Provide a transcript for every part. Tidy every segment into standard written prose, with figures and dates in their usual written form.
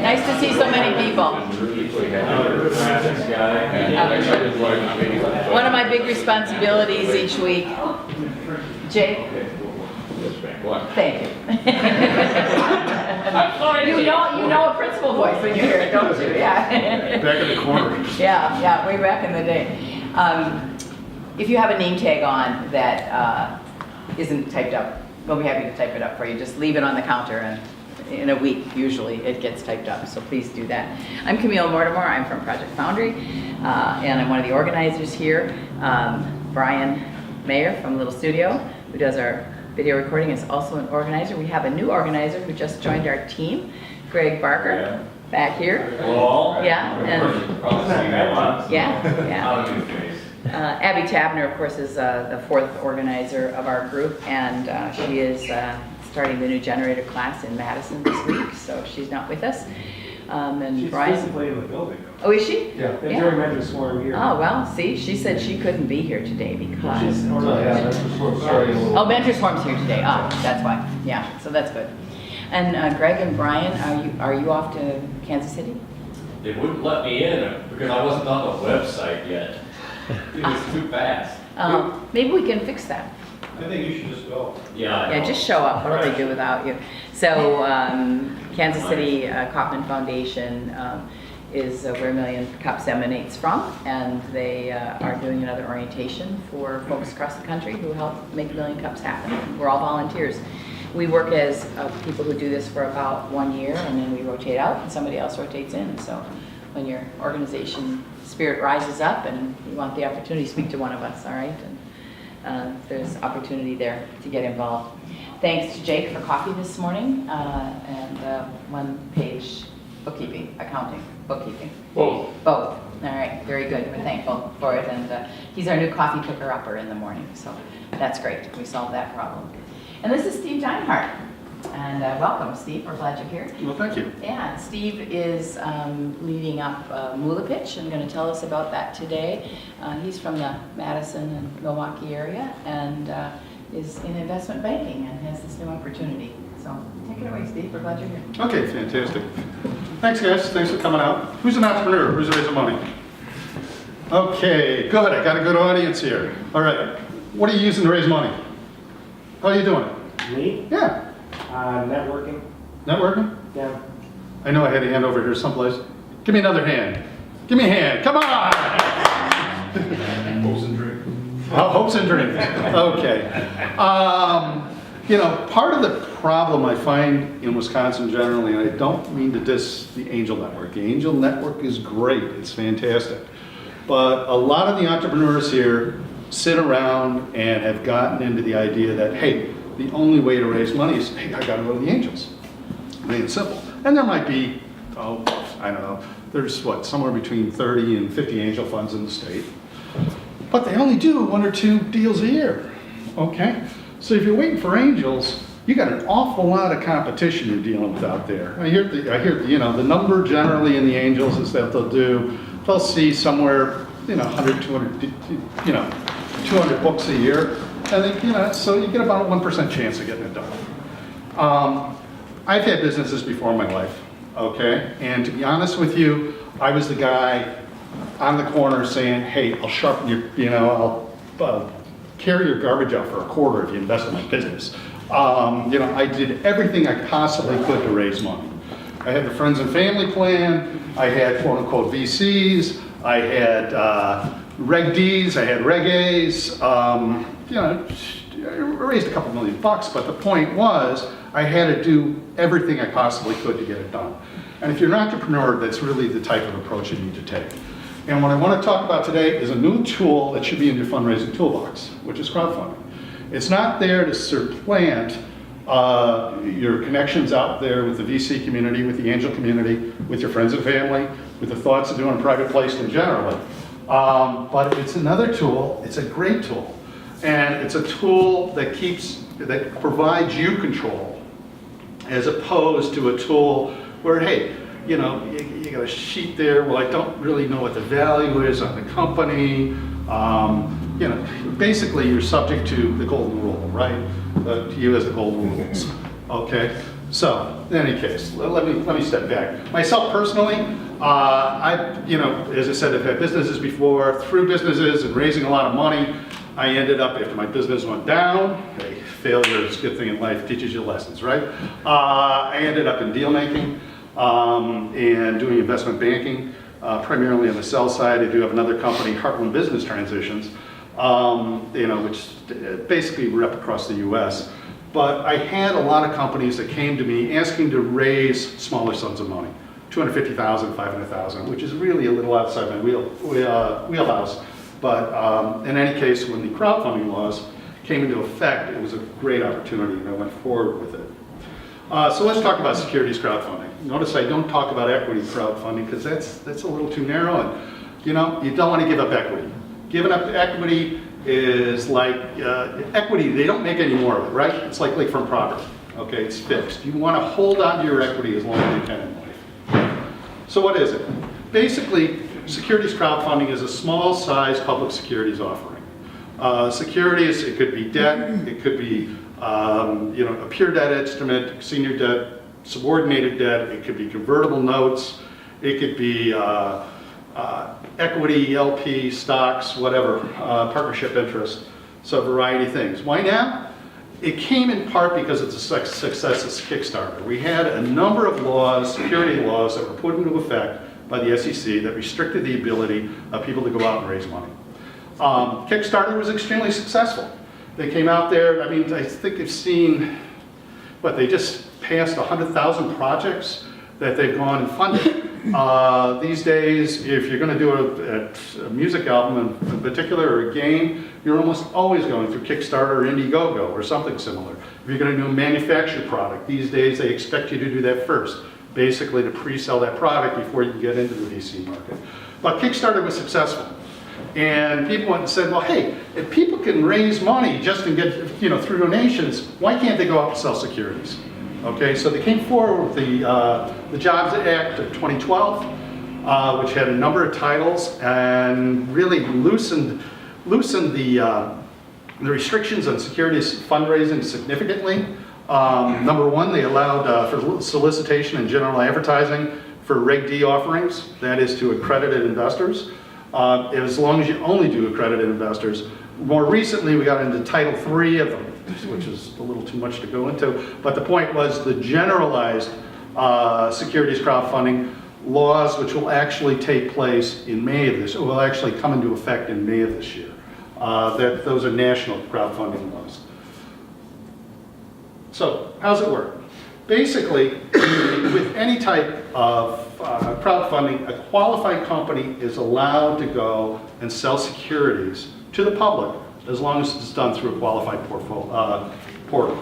Nice to see so many people. One of my big responsibilities each week. Jake? Thank you. you know a principal voice when you hear it, don't you? Yeah. Back in the corner. Yeah, way back in the day. If you have a name tag on that isn't typed up, we'll be happy to type it up for you. Just leave it on the counter, and in a week, usually, it gets typed up, so please do that. I'm Camille Mortimer. I'm from Project Foundry, and I'm one of the organizers here. Brian Mayer from Little Studio, who does our video recording, is also an organizer. We have a new organizer who just joined our team, Greg Barker, back here. Hello. Yeah, and Abby Tabner, of course, is the fourth organizer of our group, and she is starting the new generator class in Madison this week, so she's not with us. And She's Brian, physically in the building. Oh, is she? Yeah, the jury mentor sworn here. Oh, well, see, she said she couldn't be here today because... She's- Oh, mentor swarm's here today. Oh, that's why. Yeah, so that's good. And Greg and Brian, are you off to Kansas City? They wouldn't let me in because I wasn't on the website yet. It was too fast. Maybe we can fix that. I think you should just go. Yeah. Yeah, just show up. What do they do without you? So, Kansas City Kauffman Foundation is where Million Cups emanates from, and they are doing another orientation for folks across the country who help make Million Cups happen. We're all volunteers. We work as people who do this for about 1 year, and then we rotate out, and somebody else rotates in. So, when your organization spirit rises up, and you want the opportunity to speak to one of us, all right? And there's opportunity there to get involved. Thanks to Jake for coffee this morning, and one-page bookkeeping, accounting, bookkeeping. Both. Both. All right, very good. We're thankful for it, and he's our new coffee picker-upper in the morning, so that's great. We solved that problem. And this is Steve Deinhardt, and welcome, Steve. We're glad you're here. Well, thank you. Yeah, Steve is leading up MoolaPitch and going to tell us about that today. He's from the Madison and Milwaukee area and is in investment banking and has this new opportunity. So take it away, Steve. We're glad you're here. Okay, fantastic. Thanks, guys. Thanks for coming out. Who's an entrepreneur? Who's raising money? Okay, good. I got a good audience here. All right. What are you using to raise money? How are you doing it? Me? Yeah. Networking. Networking? Yeah. I know I had a hand over here someplace. Give me another hand. Give me a hand. Come on! Hopes and dreams. Hopes and dreams. Okay. You know, part of the problem I find in Wisconsin generally, and I don't mean to diss the Angel Network. The Angel Network is great. It's fantastic. But a lot of the entrepreneurs here sit around and have gotten into the idea that, hey, the only way to raise money is, hey, I gotta go to the Angels. Plain and simple. And there might be, I don't know, there's what, somewhere between 30 and 50 angel funds in the state. But they only do 1 or 2 deals a year, okay? So if you're waiting for angels, you got an awful lot of competition you're dealing with out there. I hear, you know, the number generally in the angels is that they'll see somewhere, 100, 200, 200 books a year. And they, so you get about a 1% chance of getting it done. I've had businesses before in my life, okay? And to be honest with you, I was the guy on the corner saying, hey, I'll sharpen your, I'll carry your garbage out for a quarter if you invest in my business. I did everything I possibly could to raise money. I had the friends and family plan, I had quote unquote VCs, I had Reg Ds, I had Reg As, I raised a couple $1 million, but the point was I had to do everything I possibly could to get it done. And if you're an entrepreneur, that's really the type of approach you need to take. And what I want to talk about today is a new tool that should be in your fundraising toolbox, which is crowdfunding. It's not there to supplant your connections out there with the VC community, with the angel community, with your friends and family, with the thoughts of doing private placement generally. But it's another tool, it's a great tool. And it's a tool that provides you control, as opposed to a tool where, hey, you got a sheet there, well, I don't really know what the value is on the company. Basically you're subject to the golden rule, right? You as the golden rules, okay? So, in any case, let me step back. Myself personally, as I said, I've had businesses before. Through businesses and raising a lot of money, I ended up, after my business went down, hey, failure is a good thing in life, teaches you lessons, right? I ended up in deal making and doing investment banking, primarily on the sell side. I do have another company, Heartland Business Transitions, which basically we're up across the US. But I had a lot of companies that came to me asking to raise smaller sums of money, $250,000, $500,000, which is really a little outside my wheelhouse. But in any case, when the crowdfunding laws came into effect, it was a great opportunity, and I went forward with it. So let's talk about securities crowdfunding. Notice I don't talk about equity crowdfunding because that's a little too narrow, and you don't want to give up equity. Giving up equity is like equity, they don't make any more of it, right? It's like lakefront property, okay? It's fixed. You want to hold on to your equity as long as you can in life. So what is it? Basically, securities crowdfunding is a small size public securities offering. Securities, it could be debt, it could be a pure debt instrument, senior debt, subordinated debt, it could be convertible notes, it could be equity, LP, stocks, whatever, partnership interest, so a variety of things. Why now? It came in part because of the success of Kickstarter. We had a number of laws, security laws, that were put into effect by the SEC that restricted the ability of people to go out and raise money. Kickstarter was extremely successful. They came out there, I mean, I think they've seen, they just passed 100,000 projects that they've gone and funded. These days, if you're going to do a music album in particular or a game, you're almost always going through Kickstarter or Indiegogo or something similar. If you're going to do a manufactured product, these days they expect you to do that first, basically to pre-sell that product before you get into the VC market. But Kickstarter was successful. And people went and said, well, hey, if people can raise money just and get, through donations, why can't they go out and sell securities? Okay, so they came forward with the Jobs Act of 2012, which had a number of titles and really loosened the restrictions on securities fundraising significantly. Number one, they allowed for solicitation and general advertising for Reg D offerings, that is to accredited investors, as long as you only do accredited investors. More recently, we got into Title III of them, which is a little too much to go into, but the point was the generalized securities crowdfunding laws, which will actually take place in May of this, or will actually come into effect in May of this year. Those are national crowdfunding laws. So, how's it work? Basically, with any type of crowdfunding, a qualified company is allowed to go and sell securities to the public as long as it's done through a qualified portal.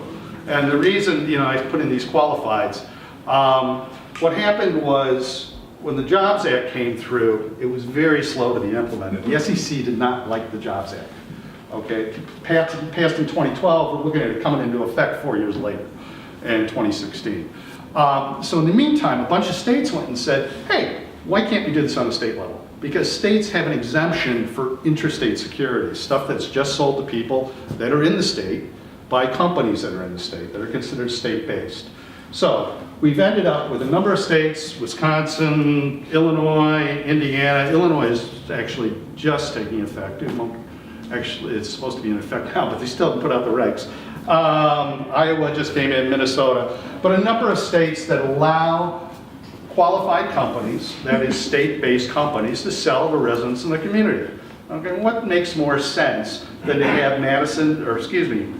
And the reason, I put in these qualifieds, what happened was when the Jobs Act came through, it was very slow to be implemented. The SEC did not like the Jobs Act. Okay, passed in 2012, we're looking at it coming into effect 4 years later in 2016. So in the meantime, a bunch of states went and said, hey, why can't we do this on a state level? Because states have an exemption for interstate securities, stuff that's just sold to people that are in the state by companies that are in the state, that are considered state-based. So we've ended up with a number of states, Wisconsin, Illinois, Indiana. Illinois is actually just taking effect. Actually, it's supposed to be in effect now, but they still haven't put out the regs. Iowa just came in, Minnesota. But a number of states that allow qualified companies, that is state-based companies, to sell to residents in the community. Okay, what makes more sense than to have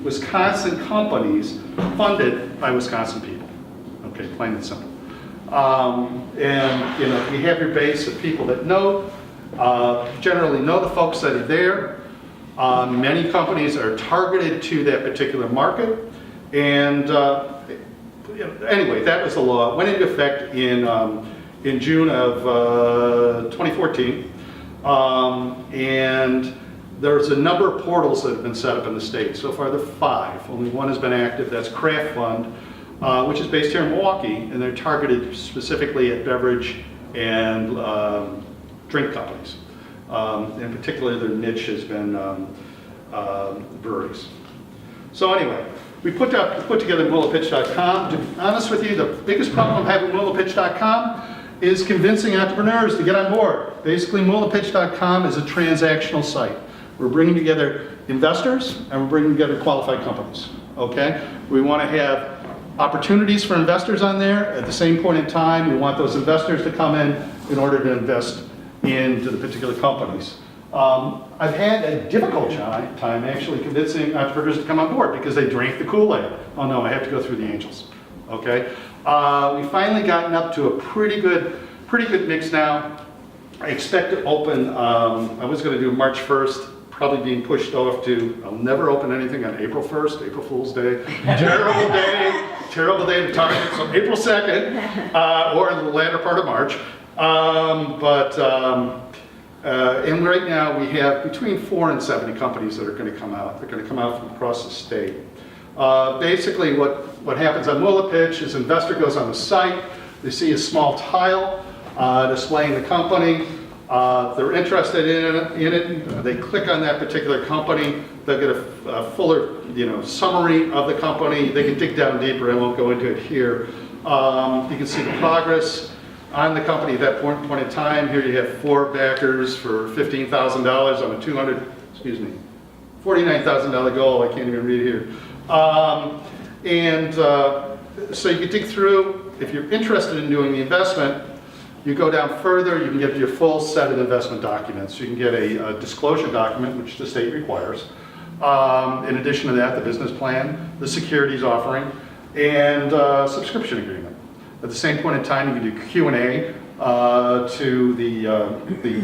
Wisconsin companies funded by Wisconsin people? Okay, plain and simple. And you have your base of people that generally know the folks that are there. Many companies are targeted to that particular market, and anyway, that was the law. It went into effect in June of 2014, and there's a number of portals that have been set up in the state. So far, there are 5. Only one has been active. That's Craft Fund, which is based here in Milwaukee, and they're targeted specifically at beverage and drink companies. In particular, their niche has been breweries. So anyway, we put together MoolaPitch.com. To be honest with you, the biggest problem I'm having with MoolaPitch.com is convincing entrepreneurs to get on board. Basically, MoolaPitch.com is a transactional site. We're bringing together investors and we're bringing together qualified companies, okay? We want to have opportunities for investors on there. At the same point in time, we want those investors to come in order to invest into the particular companies. I've had a difficult time actually convincing entrepreneurs to come on board because they drank the Kool-Aid. Oh no, I have to go through the angels, okay? We finally gotten up to a pretty good mix now. I expect to open, I was going to do March 1st, probably being pushed off to, I'll never open anything on April 1st, April Fool's Day. Terrible day to target, so April 2nd, or in the latter part of March. And right now we have between 4 and 70 companies that are going to come out. They're going to come out from across the state. Basically what happens on MoolaPitch is an investor goes on the site, they see a small tile displaying the company, they're interested in it, they click on that particular company, they'll get a fuller summary of the company, they can dig down deeper, I won't go into it here. You can see the progress on the company at that point in time. Here you have 4 backers for $15,000 on a $49,000 goal, I can't even read here. So you can dig through, if you're interested in doing the investment, you go down further, you can get your full set of investment documents. You can get a disclosure document, which the state requires. In addition to that, the business plan, the securities offering, and subscription agreement. At the same point in time, you can do Q&A to the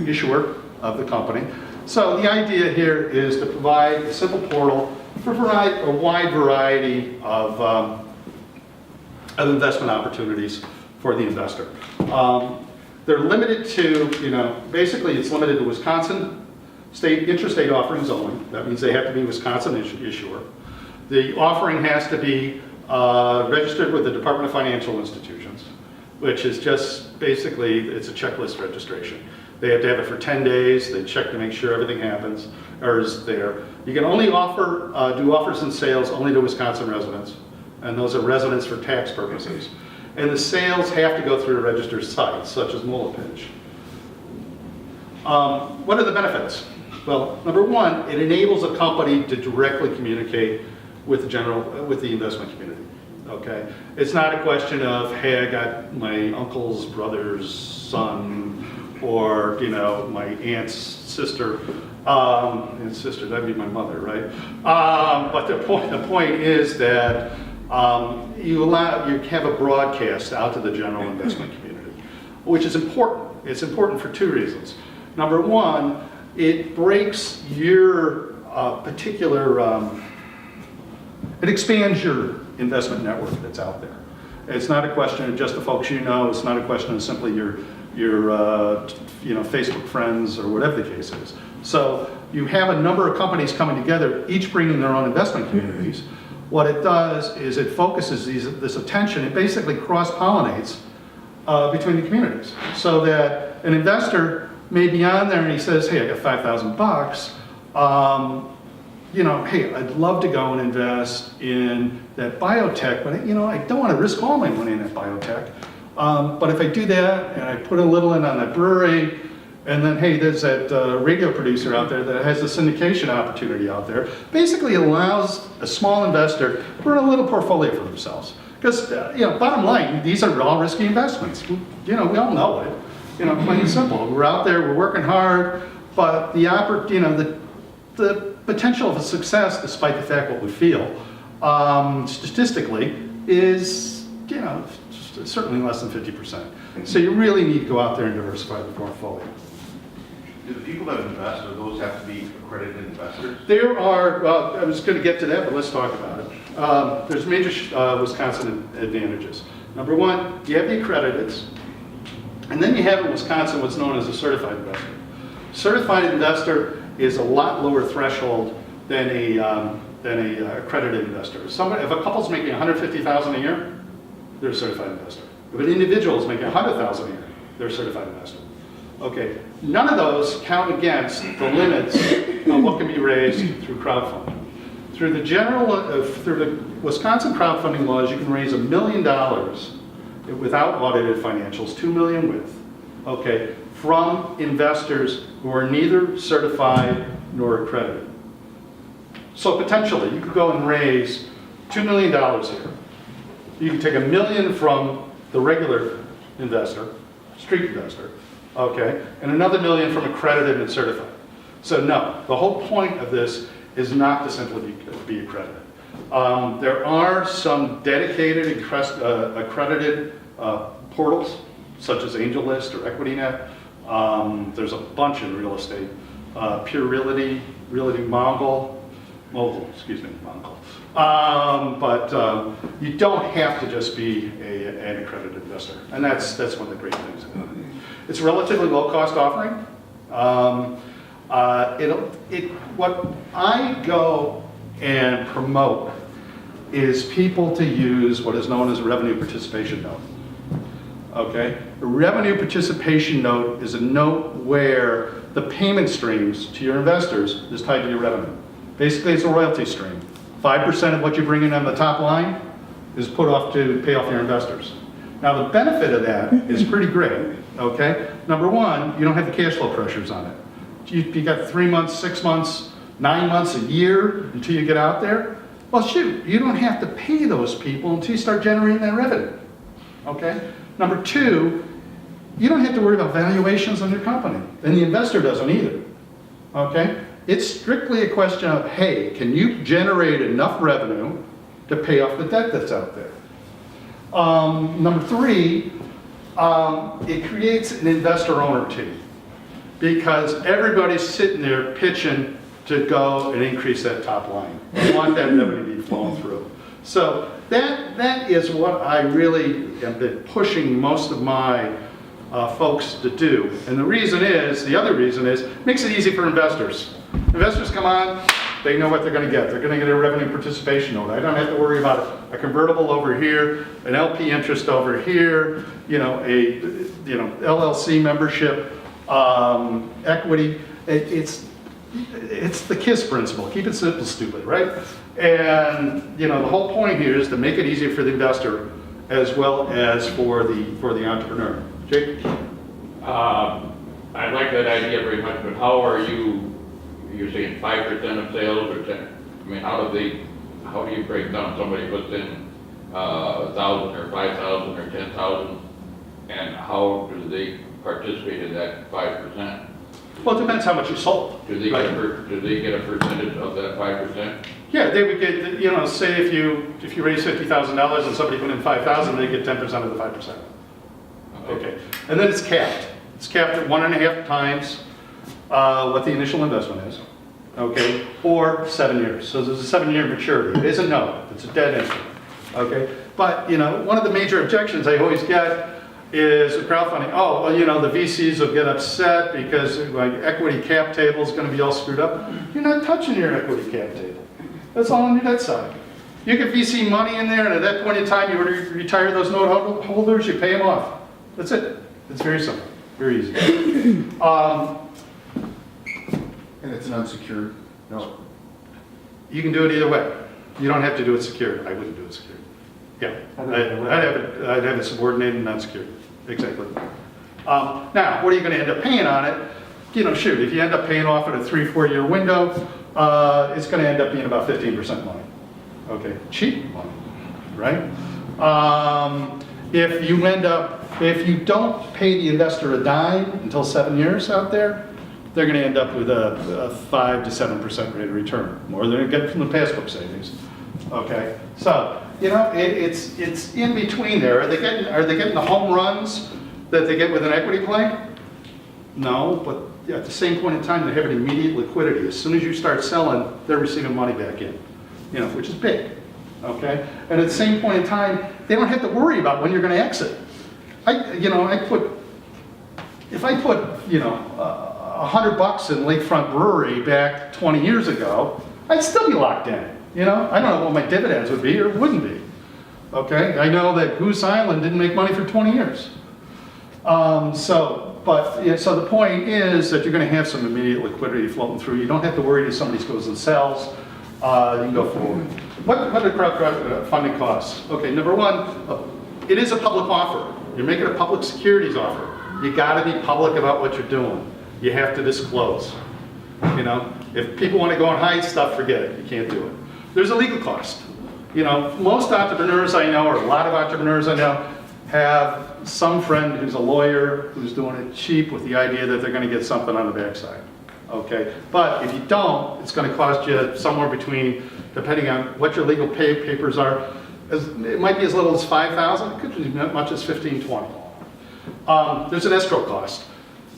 issuer of the company. So the idea here is to provide a simple portal for a wide variety of investment opportunities for the investor. They're limited to, basically it's limited to Wisconsin state interstate offerings only. That means they have to be Wisconsin issuer. The offering has to be registered with the Department of Financial Institutions, which is just basically, it's a checklist registration. They have to have it for 10 days. They check to make sure everything happens or is there. You can only do offers and sales only to Wisconsin residents, and those are residents for tax purposes. And the sales have to go through a registered site, such as MoolaPitch. What are the benefits? Well, number one, it enables a company to directly communicate with the investment community. Okay, it's not a question of, hey, I got my uncle's brother's son, or my aunt's sister. That'd be my mother, right? But the point is that you have a broadcast out to the general investment community, which is important. It's important for 2 reasons. Number one, it breaks your it expands your investment network that's out there. It's not a question of just the folks you know. It's not a question of simply your Facebook friends or whatever the case is. So you have a number of companies coming together, each bringing their own investment communities. What it does is it focuses this attention. It basically cross-pollinates between the communities, so that an investor may be on there and he says, "Hey, I got $5,000. Hey, I'd love to go and invest in that biotech, but I don't want to risk all my money in that biotech. But if I do that and I put a little in on that brewery, and then hey, there's that radio producer out there that has a syndication opportunity out there," basically allows a small investor to run a little portfolio for themselves. Because bottom line, these are all risky investments. We all know it. Plain and simple. We're out there, we're working hard, but the potential of a success, despite the fact what we feel, statistically, is certainly less than 50%. So you really need to go out there and diversify the portfolio. Do the people that invest, do those have to be accredited investors? There are, well, I was going to get to that, but let's talk about it. There's major Wisconsin advantages. Number one, you have the accrediteds, and then you have in Wisconsin what's known as a certified investor. Certified investor is a lot lower threshold than a accredited investor. If a couple's making $150,000 a year, they're a certified investor. If an individual is making $100,000 a year, they're a certified investor. Okay, none of those count against the limits of what can be raised through crowdfunding. through the Wisconsin crowdfunding laws, you can raise $1 million without audited financials, $2 million with, okay, from investors who are neither certified nor accredited. So potentially, you could go and raise $2 million here. You can take $1 million from the regular investor, street investor, okay, and another $1 million from accredited and certified. So no, the whole point of this is not to simply be accredited. There are some dedicated accredited portals, such as AngelList or EquityNet. There's a bunch in real estate. Pure Realty, Mogul, excuse me, Mogul. But you don't have to just be an accredited investor, and that's one of the great things about it. It's a relatively low-cost offering. What I go and promote is people to use what is known as a revenue participation note. Okay? A revenue participation note is a note where the payment streams to your investors is tied to your revenue. Basically, it's a royalty stream. 5% of what you bring in on the top line is put off to pay off your investors. Now, the benefit of that is pretty great, okay? Number one, you don't have the cash flow pressures on it. You got 3 months, 6 months, 9 months, a year until you get out there. Well, shoot, you don't have to pay those people until you start generating that revenue, okay? Number two, you don't have to worry about valuations on your company, and the investor doesn't either, okay? It's strictly a question of, hey, can you generate enough revenue to pay off the debt that's out there? Number three, it creates an investor-owner team because everybody's sitting there pitching to go and increase that top line. You want that revenue to be flowing through. So that is what I really have been pushing most of my folks to do. And the other reason is, it makes it easy for investors. Investors come on, they know what they're going to get. They're going to get a revenue participation note. I don't have to worry about a convertible over here, an LP interest over here, a LLC membership, equity. It's the KISS principle. Keep it simple, stupid, right? And the whole point here is to make it easier for the investor as well as for the entrepreneur. Jake? I like that idea very much, but how are you're saying 5% of sales or 10? I mean, how do you break down, somebody puts in 1,000 or 5,000 or 10,000, and how do they participate in that 5%? Well, it depends how much you sold. Do they get a percentage of that 5%? Yeah, they would get, say if you raise $50,000 and somebody put in 5,000, they get 10% of the 5%. Okay, and then it's capped. It's capped at 1.5 times what the initial investment is, okay, or 7 years. So there's a 7-year maturity. It isn't no, it's a dead instrument, okay? But, one of the major objections I always get is with crowdfunding, the VCs will get upset because like equity cap table is going to be all screwed up. You're not touching your equity cap table. That's all on your debt side. You get VC money in there, and at that point in time, you retire those note holders, you pay them off. That's it. It's very simple, very easy. And it's an unsecured note. You can do it either way. You don't have to do it secured. I wouldn't do it secured. Yeah, I'd have it subordinated and unsecured. Exactly. Now, what are you going to end up paying on it? If you end up paying off at a 3-4 year window, it's going to end up being about 15% money. Okay, cheap money, right? If you don't pay the investor a dime until 7 years out there, they're going to end up with a 5 to 7% rate of return, more than they get from the passbook savings. Okay, so it's in between there. Are they getting the home runs that they get with an equity play? No, but at the same point in time, they have an immediate liquidity. As soon as you start selling, they're receiving money back in, which is big. Okay, and at the same point in time, they don't have to worry about when you're going to exit. If I put $100 in Lakefront Brewery back 20 years ago, I'd still be locked in. I don't know what my dividends would be or wouldn't be. Okay, I know that Goose Island didn't make money for 20 years. So the point is that you're going to have some immediate liquidity floating through. You don't have to worry if somebody goes and sells. you can go forward. What do crowdfunding costs? Okay, number one, it is a public offer. You're making a public securities offer. You gotta be public about what you're doing. You have to disclose. You know, if people want to go and hide stuff, forget it. You can't do it. There's a legal cost. You know, most entrepreneurs I know, or a lot of entrepreneurs I know, have some friend who's a lawyer who's doing it cheap with the idea that they're going to get something on the backside. Okay, but if you don't, it's going to cost you somewhere between, depending on what your legal papers are, it might be as little as $5,000. It could be as much as $15,000, $20,000. There's an escrow cost.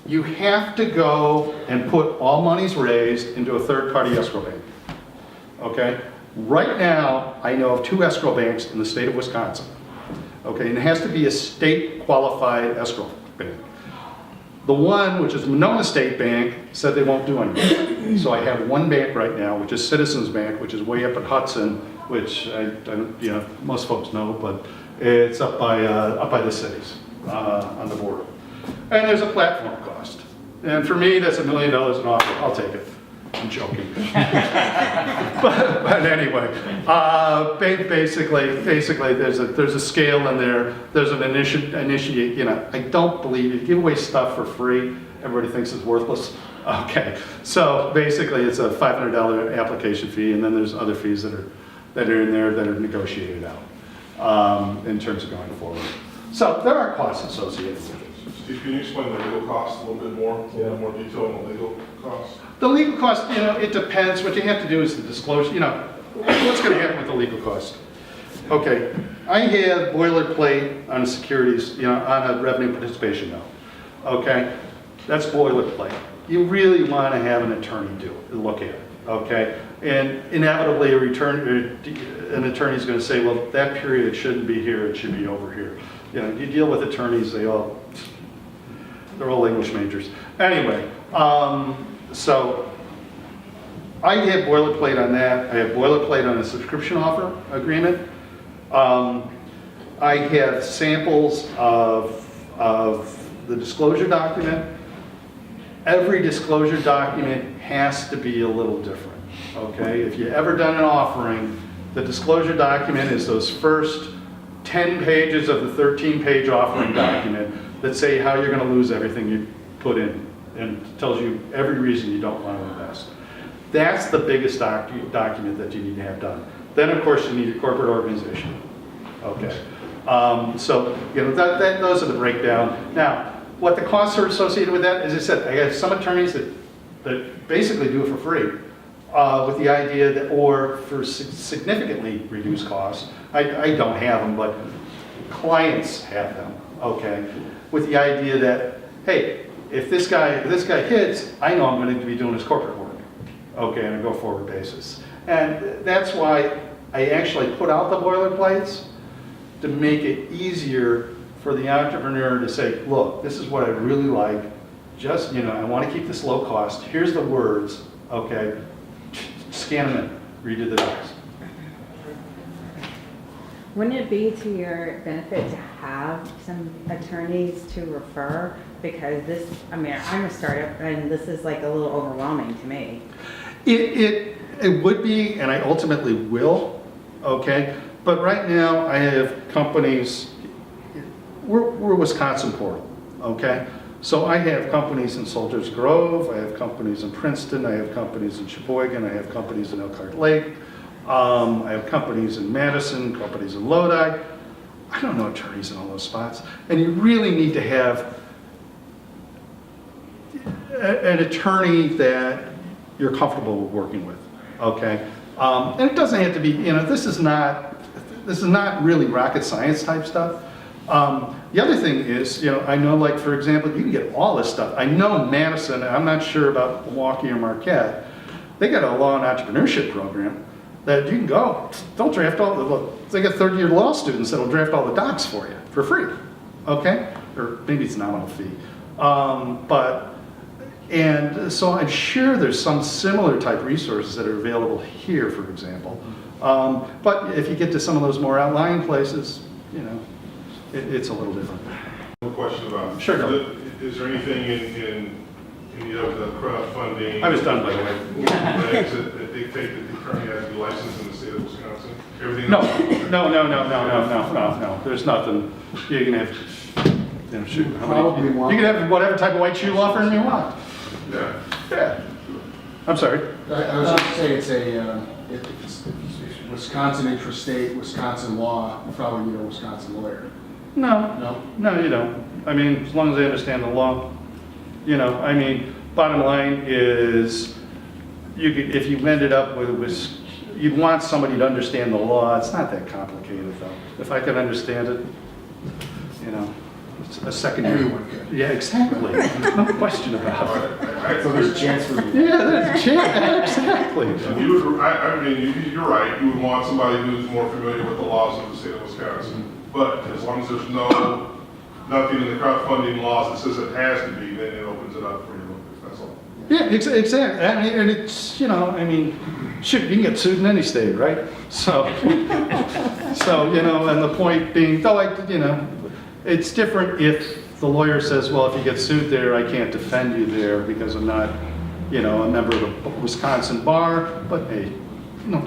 You have to go and put all monies raised into a third-party escrow bank. Okay? Right now, I know of 2 escrow banks in the state of Wisconsin. Okay, and it has to be a state-qualified escrow bank. The one, which is Monona State Bank, said they won't do anything. So I have one bank right now, which is Citizens Bank, which is way up at Hudson, which you know, most folks know, but it's up by the cities on the border. And there's a platform cost. And for me, that's $1 million an offer. I'll take it. I'm joking. but anyway, basically, there's a scale in there. There's an initiate. You know, I don't believe you give away stuff for free. Everybody thinks it's worthless. Okay, so basically, it's a $500 application fee, and then there's other fees that are in there that are negotiated out in terms of going forward. So there are costs associated with it. Steve, can you explain the legal costs a little bit more, a little bit more detail on the legal costs? The legal cost, you know, it depends. What you have to do is the disclosure, you know, what's going to happen with the legal cost? Okay, I have boilerplate on a securities, you know, on a revenue participation note. Okay, that's boilerplate. You really want to have an attorney do it, look at it. Okay, and inevitably an attorney is going to say, well, that period shouldn't be here, it should be over here. You know, you deal with attorneys, they're all English majors. Anyway, so I have boilerplate on that. I have boilerplate on a subscription offer agreement. I have samples of the disclosure document. Every disclosure document has to be a little different, okay? If you ever done an offering, the disclosure document is those first 10 pages of the 13-page offering document that say how you're going to lose everything you put in and tells you every reason you don't want to invest. That's the biggest document that you need to have done. Then, of course, you need a corporate organization. Okay. So, you know, those are the breakdown. Now, what the costs are associated with that, as I said, I have some attorneys that basically do it for free with the idea that, or for significantly reduced costs. I don't have them, but clients have them, okay, with the idea that, hey, if this guy hits, I know I'm going to be doing his corporate work, okay, on a go-forward basis. And that's why I actually put out the boilerplates to make it easier for the entrepreneur to say, look, this is what I really like. Just, you know, I want to keep this low cost. Here's the words, okay? Scan them in, redo the docs. Wouldn't it be to your benefit to have some attorneys to refer? Because this, I mean, I'm a startup and this is like a little overwhelming to me. It would be, and I ultimately will, okay? But right now I have companies, we're Wisconsin portal, okay? So I have companies in Soldiers Grove, I have companies in Princeton, I have companies in Sheboygan, I have companies in Elkhart Lake, I have companies in Madison, companies in Lodi. I don't know attorneys in all those spots. And you really need to have an attorney that you're comfortable working with, okay? And it doesn't have to be, you know, this is not really rocket science type stuff. The other thing is, you know, I know, like, for example, you can get all this stuff. I know in Madison, I'm not sure about Milwaukee or Marquette, they got a law and entrepreneurship program that you can go, they'll draft they got third-year law students that'll draft all the docs for you for free, okay? Or maybe it's a nominal fee. And so I'm sure there's some similar type resources that are available here, for example. But if you get to some of those more outlying places, you know, it's a little different. One question about, Sure, go. is there anything in any of the crowdfunding? I was done, by the way. That dictate that attorney has to be licensed in the state of Wisconsin? Everything No, else- no, there's nothing, you can have, shoot, how Probably many, one. you can have whatever type of white shoe law firm you want. Yeah. Yeah. I'm sorry. I was going to say it's if it's Wisconsin intrastate, Wisconsin law, you probably need a Wisconsin lawyer. No, No? you don't. I mean, as long as they understand the law, I mean, bottom line is, if you ended up with, you'd want somebody to understand the law. It's not that complicated, though. If I could understand it, it's a secondary. Anyone could. Yeah, exactly. No question about it. So there's a chance for you. Yeah, there's a chance, exactly. I mean, you're right, you would want somebody who's more familiar with the laws of the state of Wisconsin. But as long as there's nothing in the crowdfunding laws that says it has to be, then it opens it up for you, that's all. Yeah, exactly. I mean, and it's, shoot, you can get sued in any state, right? So, and the point being, though, it's different if the lawyer says, well, if you get sued there, I can't defend you there because I'm not, a member of the Wisconsin bar, but hey, no,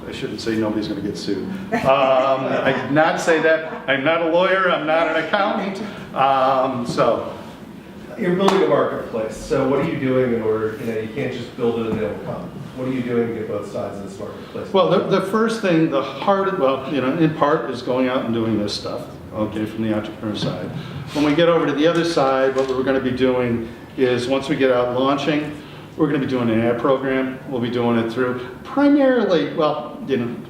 I shouldn't say nobody's gonna get sued. I did not say that. I'm not a lawyer, I'm not an accountant, so. You're building a marketplace, so what are you doing in order, you can't just build it and they'll come. What are you doing to get both sides of this marketplace? Well, the first thing, in part, is going out and doing this stuff, okay, from the entrepreneur side. When we get over to the other side, what we're going to be doing is, once we get out launching, we're going to be doing an ad program. We'll be doing it through primarily,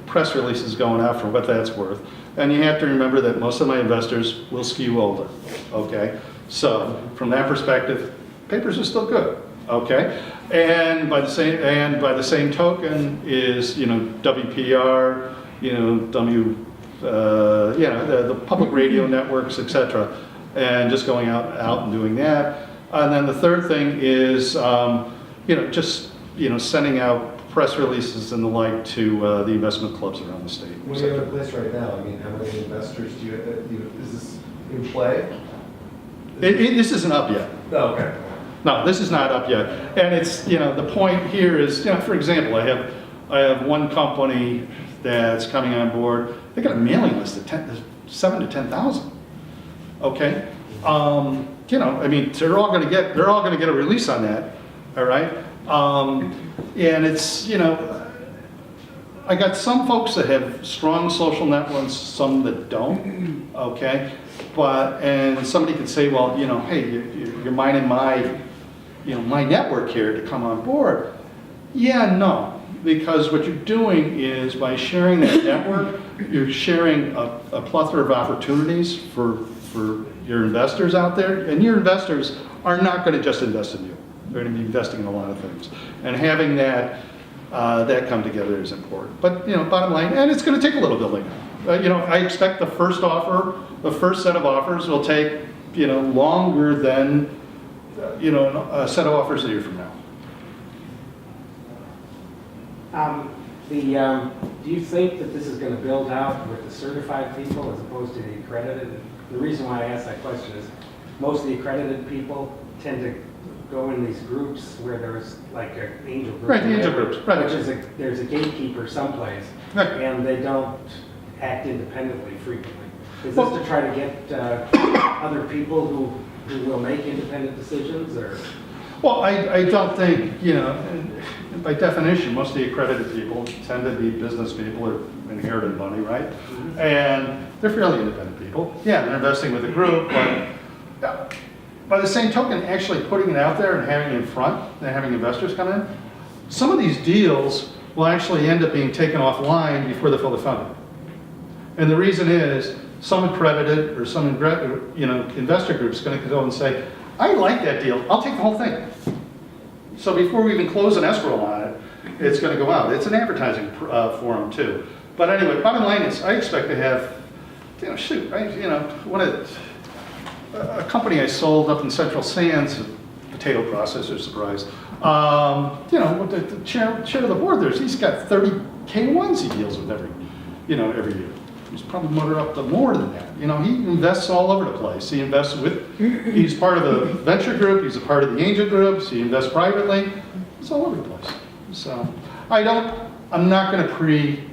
press releases going out for what that's worth. And you have to remember that most of my investors will skew older, okay? So, from that perspective, papers are still good. Okay, and by the same token is WPR, the public radio networks, etc., and just going out and doing that. And then the third thing is sending out press releases and the like to the investment clubs around the state. What do you have in place right now? I mean, how many investors do you have, is this in play? This isn't up yet. Oh, okay. No, this is not up yet. And it's, the point here is, for example, I have one company that's coming on board. They got a mailing list of 7,000 to 10,000. Okay? They're all going to get a release on that. All right? And it's, I got some folks that have strong social networks, some that don't. Okay? And somebody could say, well, hey, you're mining my network here to come on board. Yeah, no, because what you're doing is, by sharing that network, you're sharing a plethora of opportunities for your investors out there, and your investors are not going to just invest in you. They're going to be investing in a lot of things. And having that come together is important. But, bottom line, and it's going to take a little building. I expect the first set of offers will take, longer than a set of offers a year from now. Do you think that this is going to build out with the certified people as opposed to the accredited? The reason why I ask that question is most of the accredited people tend to go in these groups where there's like an angel group. Right, the angel groups, right. Which is there's a gatekeeper someplace, Right. and they don't act independently frequently. Is this to try to get other people who will make independent decisions, or? Well, I don't think, by definition, most of the accredited people tend to be business people or inherited money, right? Mm-hmm. And they're fairly independent people. Yeah, they're investing with a group, but by the same token, actually putting it out there and having it in front and having investors come in, some of these deals will actually end up being taken offline before they're fully funded. And the reason is, some accredited or some investor group is going to go and say, I like that deal, I'll take the whole thing. So before we even close an escrow on it, it's going to go out. It's an advertising forum too. But anyway, bottom line is, I expect to have, a company I sold up in Central Sands, a potato processor, surprise. The chair of the board he's got 30 K1s he deals with every year. He's probably motored up to more than that. He invests all over the place. He's part of a venture group, he's a part of the angel groups, he invests privately. It's all over the place. So I don't I'm not gonna pre-guess.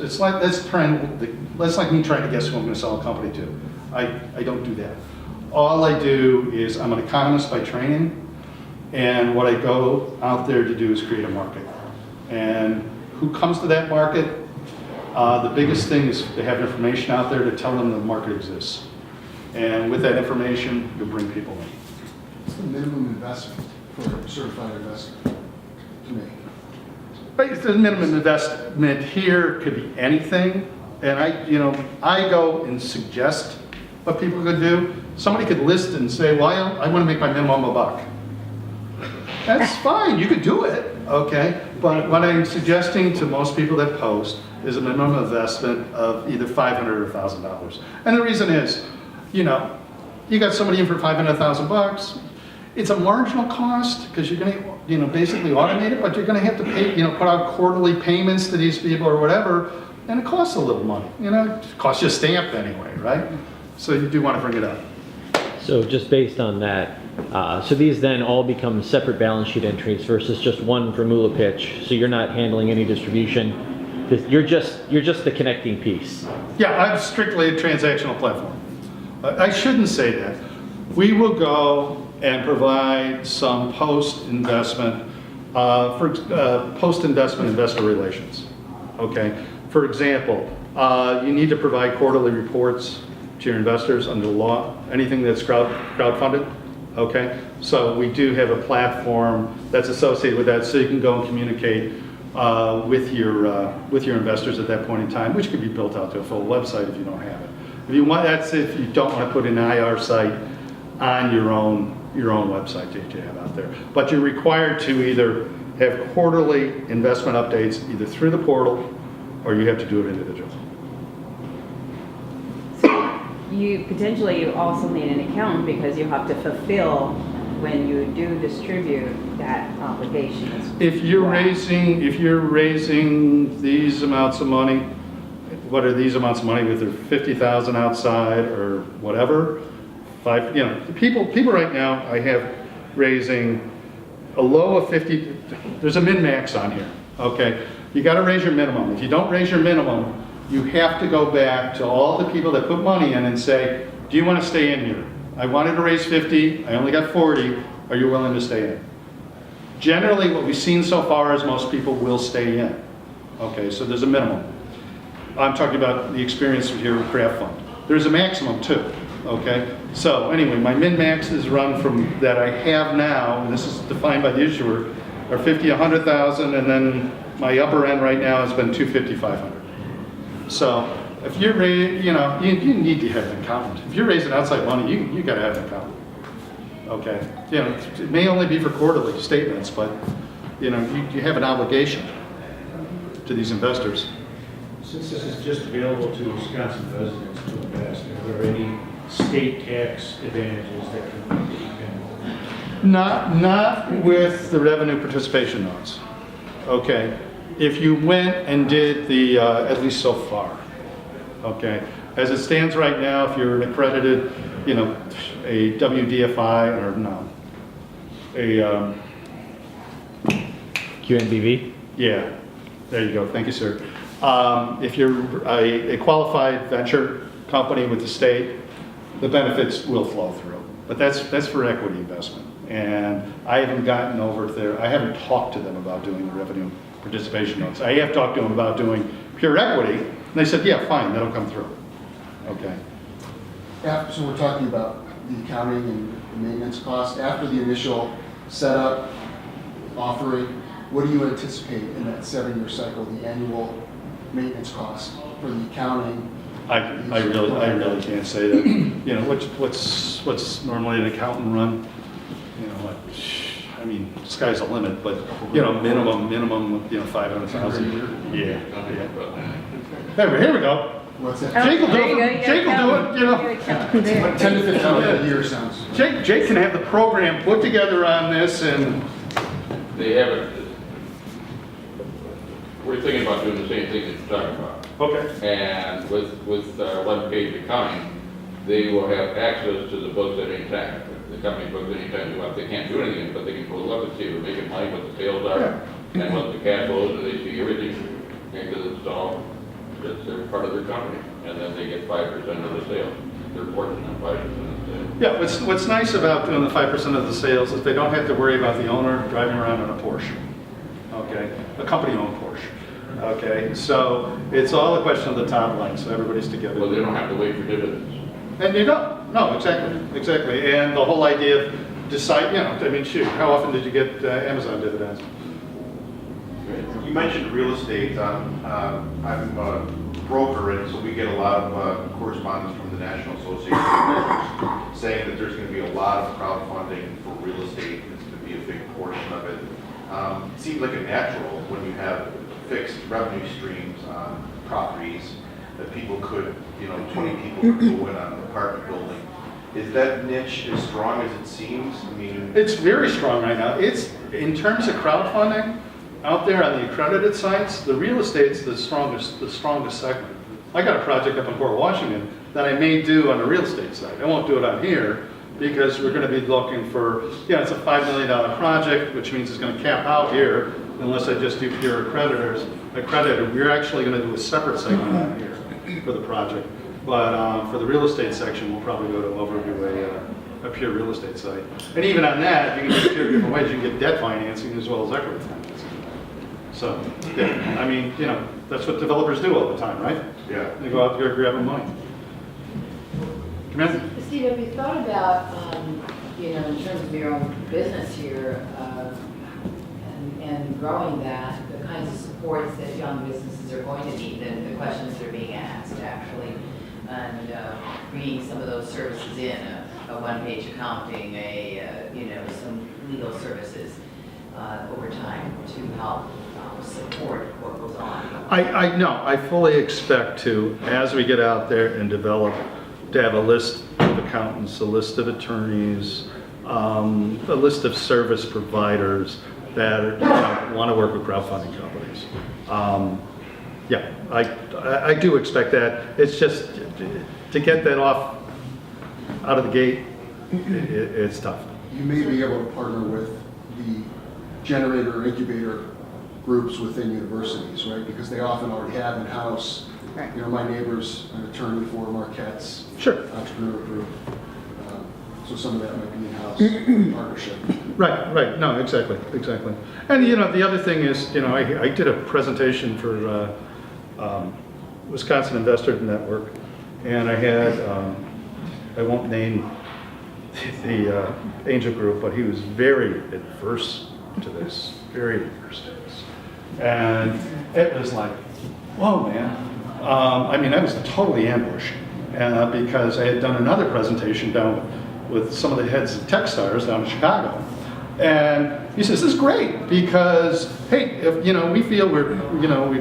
It's like, that's like me trying to guess who I'm gonna sell a company to. I don't do that. All I do is, I'm an economist by training, and what I go out there to do is create a market. And who comes to that market? The biggest thing is to have information out there to tell them the market exists. And with that information, you'll bring people in. What's the minimum investment for a certified investor to make? But the minimum investment here could be anything. And I go and suggest what people could do. Somebody could list and say, well, I want to make my minimum $1. That's fine, you could do it, okay? But what I'm suggesting to most people that post is a minimum investment of either $500 or $1,000. And the reason is, you got somebody in for $500,000, it's a marginal cost because you're going to, basically automate it, but you're going to have to pay, put out quarterly payments to these people or whatever, and it costs a little money. It costs you a stamp anyway, right? So you do want to bring it up. So just based on that, so these then all become separate balance sheet entries versus just one for MoolaPitch. So you're not handling any distribution. You're just the connecting piece. Yeah, I'm strictly a transactional platform. I shouldn't say that. We will go and provide some post-investment investor relations. Okay. For example, you need to provide quarterly reports to your investors under the law. Anything that's crowdfunded. Okay. So we do have a platform that's associated with that, so you can go and communicate with your investors at that point in time, which could be built out to a full website if you don't have it. If you want, that's if you don't want to put an IR site on your own website that you have out there. But you're required to either have quarterly investment updates either through the portal or you have to do it individually. You also need an accountant because you have to fulfill when you do distribute that obligation. If you're raising these amounts of money, what are these amounts of money with their 50,000 outside or whatever? People right now I have raising a low of 50. There's a min-max on here. Okay, you got to raise your minimum. If you don't raise your minimum, you have to go back to all the people that put money in and say, do you want to stay in here? I wanted to raise 50, I only got 40, are you willing to stay in? Generally, what we've seen so far is most people will stay in. Okay, so there's a minimum. I'm talking about the experience here with Craft Fund. There's a maximum too, okay? So anyway, my min-max is run from that I have now, and this is defined by the issuer, are 50, 100,000, and then my upper end right now has been 250, 500. So if you're you need to have an accountant. If you're raising outside money, you got to have an accountant. Okay, it may only be for quarterly statements, but you have an obligation to these investors. Since this is just available to Wisconsin residents to invest, are there any state tax advantages that can Not with the revenue participation notes. Okay, if you went and did the, at least so far, okay, as it stands right now, if you're an accredited, a WDFI or no, a QNBV? Yeah, there you go. Thank you, sir. If you're a qualified venture company with the state, the benefits will flow through. But that's for equity investment. And I haven't gotten over there. I haven't talked to them about doing the revenue participation notes. I have talked to them about doing pure equity. And they said, yeah, fine, that'll come through. Okay. So we're talking about the accounting and the maintenance cost. After the initial setup, offering, what do you anticipate in that 7-year cycle, the annual maintenance cost for the accounting? I really can't say that. What's normally an accountant run? I mean, sky's the limit, but minimum, 500,000 a year. Yeah. Here we go. What's that? Jake will do There you go, it. Jake will do it. Like 10 to 15 a year sounds. Jake can have the program put together on this, and They haven't, we're thinking about doing the same thing that you're talking about. okay. And with one-page accounting, they will have access to the books at any time. The company books any time they want. They can't do anything, but they can go look and see if they're making money, what the sales are. And once the cash flows, they see everything, because it's all, they're part of their company. And then they get 5% of the sales. They're portion on 5% of the sales. Yeah, what's nice about doing the 5% of the sales is they don't have to worry about the owner driving around in a Porsche, okay? A company-owned Porsche, okay? So it's all a question of the top line, so everybody's together. Well, they don't have to wait for dividends. And you don't, no, exactly. And the whole idea of decide, I mean, shoot, how often did you get Amazon dividends? You mentioned real estate. I'm a broker, and so we get a lot of correspondence from the National Association of Brokers saying that there's going to be a lot of crowdfunding for real estate. It's going to be a big portion of it. It seems like a natural when you have fixed revenue streams on properties that people could, 20 people could go in on an apartment building. Is that niche as strong as it seems? I mean, It's very strong right now. It's, in terms of crowdfunding, out there on the accredited sites, the real estate's the strongest segment. I got a project up in Port Washington that I may do on a real estate site. I won't do it on here because we're going to be looking for, it's a $5 million project, which means it's going to cap out here unless I just do pure accredited. We're actually going to do a separate segment on here for the project. But for the real estate section, we'll probably go over to a pure real estate site. And even on that, you can get pure different ways. You can get debt financing as well as equity financing. So, yeah, I mean, that's what developers do all the time, right? yeah. They go out there grabbing money. Come in. Steve, have you thought about, in terms of your own business here, and growing that, the kinds of supports that young businesses are going to need, and the questions that are being asked, actually, and bringing some of those services in, a one-page accounting, some legal services over time to help support what goes on? I know, I fully expect to, as we get out there and develop, to have a list of accountants, a list of attorneys, a list of service providers that want to work with crowdfunding companies. Yeah, I do expect that. It's just, to get that out of the gate, it's tough. You may be able to partner with the generator or incubator groups within universities, right? Because they often already have in-house. Right. My neighbor's an attorney for Marquette's entrepreneur group. So some of that might be in-house partnership. Right, no, exactly. And the other thing is, I did a presentation for Wisconsin Investor Network, and I had, I won't name the angel group, but he was very adverse to this, very adverse to this. And it was like, whoa, man. I was totally ambushed because I had done another presentation down with some of the heads of Techstars down in Chicago. And he says, this is great because, hey, if, we feel we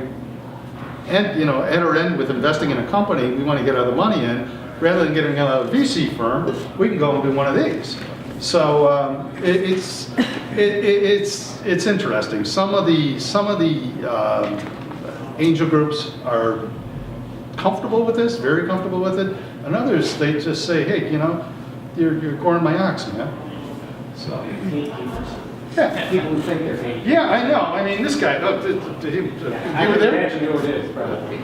enter in with investing in a company, we want to get other money in, rather than getting out of a VC firm, we can go and do one of these. So it's interesting. Some of the angel groups are comfortable with this, very comfortable with it, and others they just say, hey, you're goring my ox, man. So yeah, People who think they're fake. yeah, I know. This guy, you I were can there? imagine who it is, probably.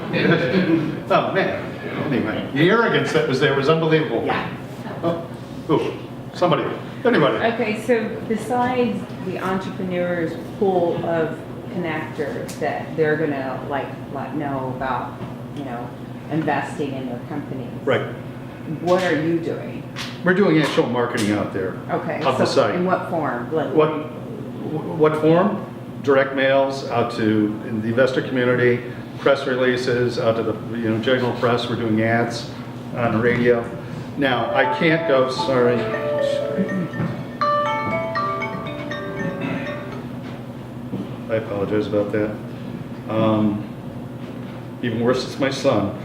Oh man. Anyway, the arrogance that was there was unbelievable. Yeah. Oh, somebody. Anybody. Okay, so besides the entrepreneurs pool of connectors that they're gonna let know about, investing in their companies. Right. What are you doing? We're doing actual marketing out there. Okay. Of the so site. In what form? What form? Direct mails out to the investor community, press releases out to the general press. We're doing ads on the radio. Now I can't go. Sorry. I apologize about that. Even worse, it's my son.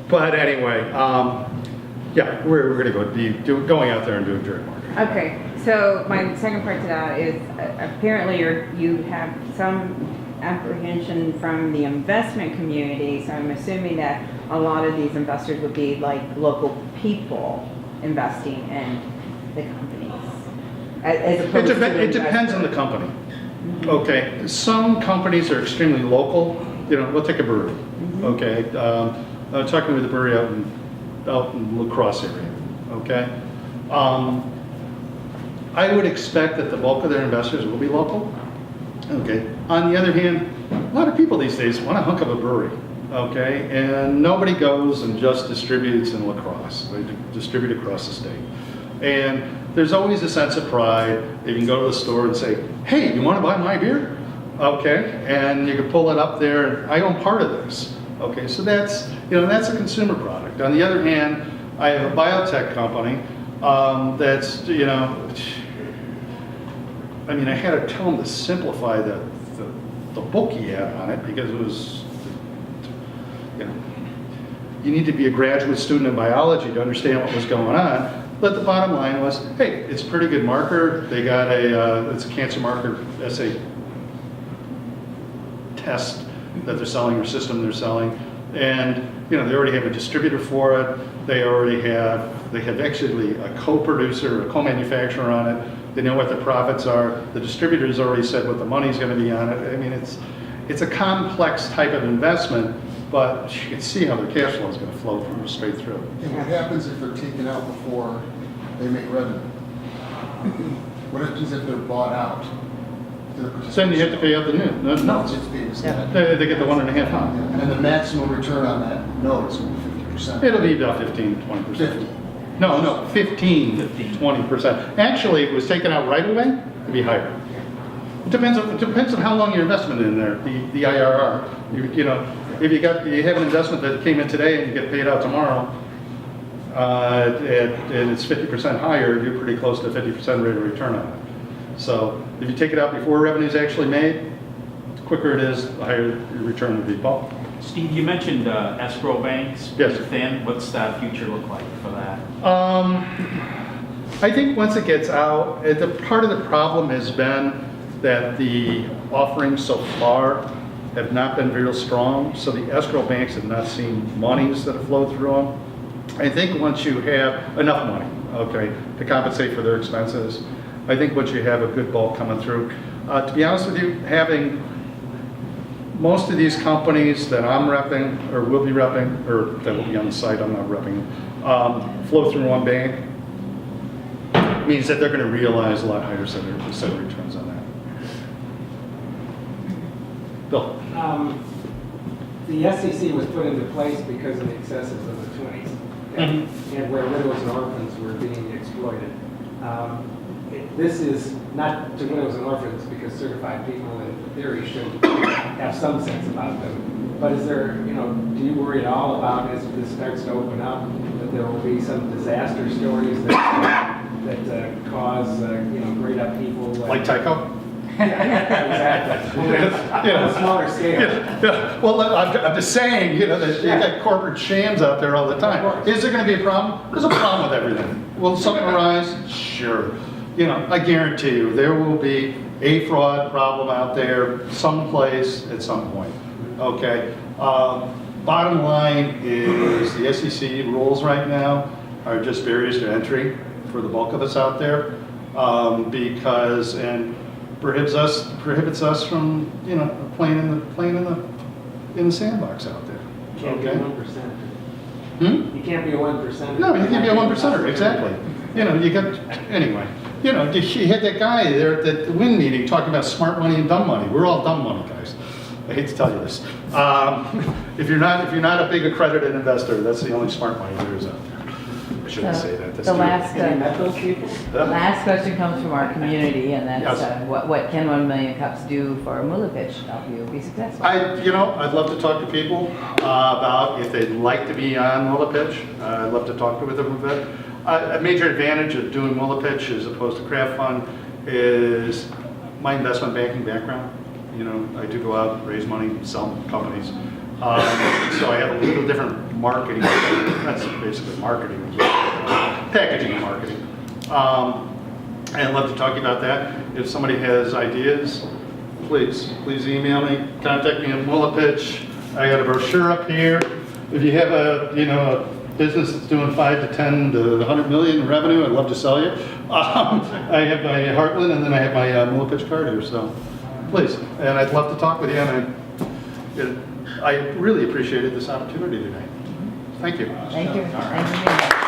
But anyway, yeah, we're going to go going out there and doing direct marketing. Okay, so my second part to that is apparently you have some apprehension from the investment community, so I'm assuming that a lot of these investors would be like local people investing in the companies. As opposed to It depends on the company. Okay, some companies are extremely local. We'll take a brewery. Okay, I was talking with a brewery out in La Crosse area. Okay, I would expect that the bulk of their investors will be local. Okay. On the other hand, a lot of people these days want to hook up a brewery. Okay, and nobody goes and just distributes in La Crosse. They distribute across the state. And there's always a sense of pride. You can go to the store and say, hey, you want to buy my beer? Okay, and you can pull it up there, and I own part of this. Okay, so that's a consumer product. On the other hand, I have a biotech company that's, I had to tell them to simplify the book he had on it because it was, you need to be a graduate student in biology to understand what was going on. But the bottom line was, hey, it's a pretty good marker. They got it's a cancer marker assay test that they're selling or system they're selling. And, they already have a distributor for it. They have actually a co-producer, a co-manufacturer on it. They know what the profits are. The distributor's already said what the money's going to be on it. It's a complex type of investment, but you can see how their cash flow is going to flow through straight through. And what happens if they're taken out before they make revenue? What happens if they're bought out? Then you have to pay out the note. No, it's paid as net. They get the 1.5 half. And the maximum return on that note is going to be 50%. It'll be about 15, 20%. 50. No, 15, 20%. Actually, if it was taken out right away, it'd be higher. It depends on how long your investment in there, the IRR. If you have an investment that came in today and you get paid out tomorrow, and it's 50% higher, you're pretty close to 50% rate of return on it. So if you take it out before revenue's actually made, the quicker it is, the higher your return would be. Paul? Steve, you mentioned escrow banks. Yes. Thin. What's that future look like for that? I think once it gets out, part of the problem has been that the offerings so far have not been real strong, so the escrow banks have not seen monies that have flowed through them. I think once you have enough money, okay, to compensate for their expenses, I think once you have a good bulk coming through, to be honest with you, having most of these companies that I'm repping, or will be repping, or that will be on the site, I'm not repping, flow through one bank, means that they're going to realize a lot higher set of returns on that. Bill? The SEC was put into place because of the excesses of the 20s, and where widows and orphans were being exploited. This is not to widows and orphans because certified people in theory should have some sense about them. But is there, do you worry at all about as this starts to open up that there will be some disaster stories that cause, great upheaval? Like Tyco? Exactly. On a smaller scale. Yeah. Well, I'm just saying, that you got corporate shams out there all the time. Is there going to be a problem? There's a problem with everything. Will something arise? Sure. I guarantee you there will be a fraud problem out there someplace at some point. Okay. Bottom line is the SEC rules right now are just barriers to entry for the bulk of us out there, because prohibits us from playing in the sandbox out there. You can't be a 1%. You can't be a 1%. No, you can't be a 1%er. Exactly. You got anyway. You had that guy there at the WIN meeting talking about smart money and dumb money. We're all dumb money guys. I hate to tell you this. If you're not a big accredited investor, that's the only smart money there is out there. I shouldn't say that. That's The true. last question comes from our community, and that's Yes. what can 1 Million Cups do for MoolaPitch to help you be successful? I'd love to talk to people about if they'd like to be on MoolaPitch. I'd love to talk with them a bit. A major advantage of doing MoolaPitch as opposed to Crowdfund is my investment banking background. I do go out, raise money, sell companies. So I have a little different marketing. That's basically marketing, packaging and marketing. And I'd love to talk to you about that. If somebody has ideas, please email me, contact me at MoolaPitch. I got a brochure up here. If you have a business that's doing 5 to 10 to 100 million in revenue, I'd love to sell you. I have my Heartland, and then I have my MoolaPitch card here. So please. And I'd love to talk with you, and I really appreciated this opportunity tonight. Thank you. Thank you. Thank you.